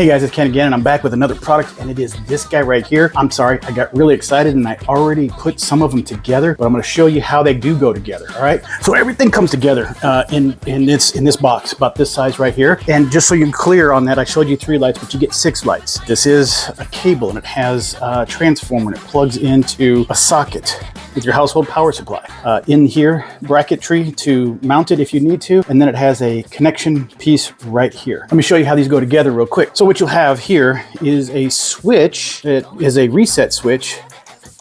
Hey guys, it's Ken again, and I'm back with another product, and it is this guy right here. I'm sorry, I got really excited and I already put some of them together, but I'm gonna show you how they do go together, all right? So everything comes together in this box, about this size right here. And just so you're clear on that, I showed you 3 lights, but you get 6 lights. This is a cable, and it has a transformer, and it plugs into a socket with your household power supply. In here, bracketry to mount it if you need to, and then it has a connection piece right here. Let me show you how these go together real quick. So what you'll have here is a switch. It is a reset switch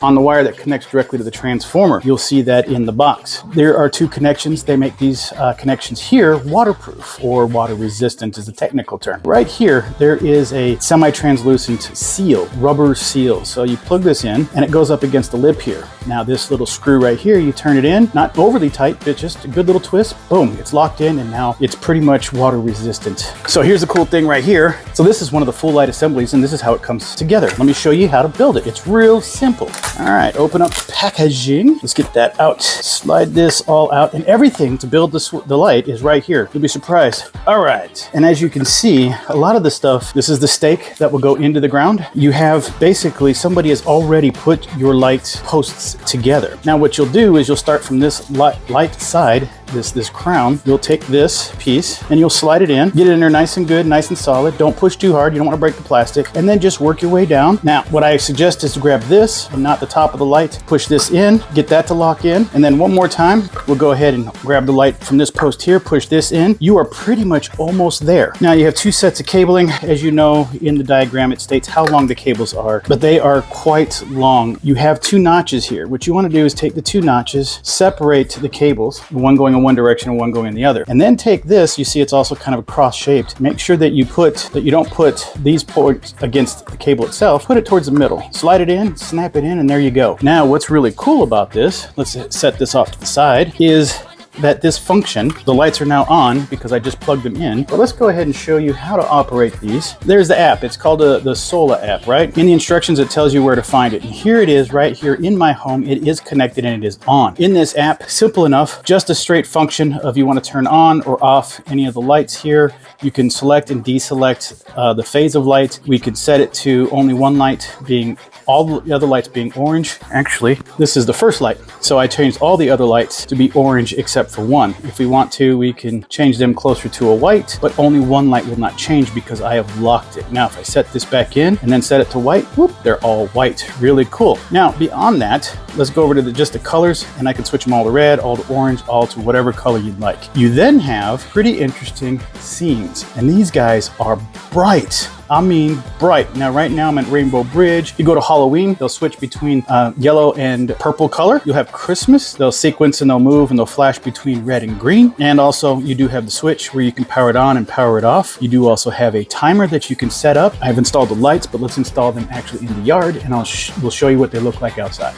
on the wire that connects directly to the transformer. You'll see that in the box. There are 2 connections. They make these connections here waterproof, or water resistant is the technical term. Right here, there is a semi-translucent seal, rubber seal. So you plug this in and it goes up against the lip here. Now this little screw right here, you turn it in, not overly tight, but just a good little twist. Boom, it's locked in, and now it's pretty much water resistant. So here's the cool thing right here. So this is one of the full light assemblies, and this is how it comes together. Let me show you how to build it. It's real simple. All right, open up the packaging. Let's get that out. Slide this all out, and everything to build the light is right here. You'll be surprised. All right, and as you can see, a lot of the stuff, this is the stake that will go into the ground. You have basically, somebody has already put your light posts together. Now what you'll do is you'll start from this light side, this crown. You'll take this piece and you'll slide it in, get it in there nice and good, nice and solid. Don't push too hard, you don't want to break the plastic, and then just work your way down. Now what I suggest is to grab this and not the top of the light, push this in, get that to lock in, and then one more time we'll go ahead and grab the light from this post here, push this in. You are pretty much almost there. Now you have 2 sets of cabling. As you know, in the diagram it states how long the cables are, but they are quite long. You have 2 notches here. What you want to do is take the 2 notches, separate the cables, one going in one direction and one going in the other, and then take this. You see it's also kind of cross shaped. Make sure that you don't put these ports against the cable itself. Put it towards the middle, slide it in, snap it in, and there you go. Now what's really cool about this, let's set this off to the side, is that this function, the lights are now on because I just plugged them in. But let's go ahead and show you how to operate these. There's the app. It's called the Sola app, right? In the instructions, it tells you where to find it. And here it is right here in my home. It is connected and it is on. In this app, simple enough, just a straight function of you want to turn on or off any of the lights here. You can select and deselect the phase of light. We could set it to only one light being, all the other lights being orange. Actually, this is the first light. So I changed all the other lights to be orange except for one. If we want to, we can change them closer to a white, but only one light will not change because I have locked it. Now, if I set this back in and then set it to white, whoop, they're all white. Really cool. Now, beyond that, let's go over to just the colors, and I can switch them all to red, all to orange, all to whatever color you'd like. You then have pretty interesting scenes, and these guys are bright. I mean bright. Now right now I'm at Rainbow Bridge. You go to Halloween, they'll switch between yellow and purple color. You'll have Christmas, they'll sequence and they'll move and they'll flash between red and green. And also you do have the switch where you can power it on and power it off. You do also have a timer that you can set up. I've installed the lights, but let's install them actually in the yard, and we'll show you what they look like outside.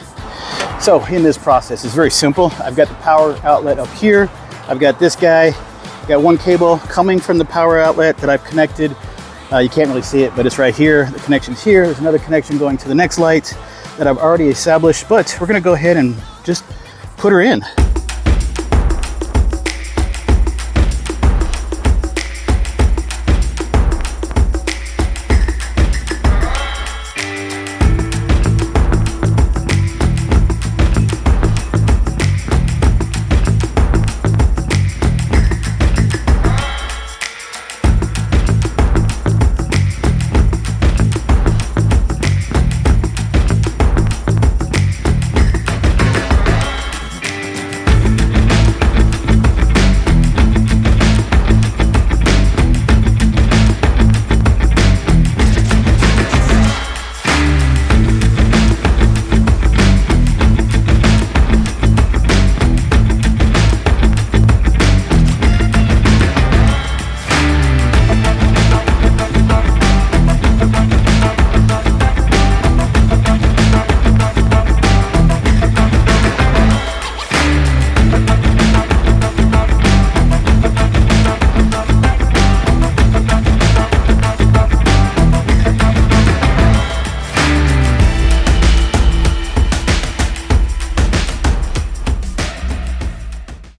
So in this process, it's very simple. I've got the power outlet up here. I've got this guy. I've got one cable coming from the power outlet that I've connected. You can't really see it, but it's right here. The connection's here. There's another connection going to the next light that I've already established, but we're gonna go ahead and just put her in.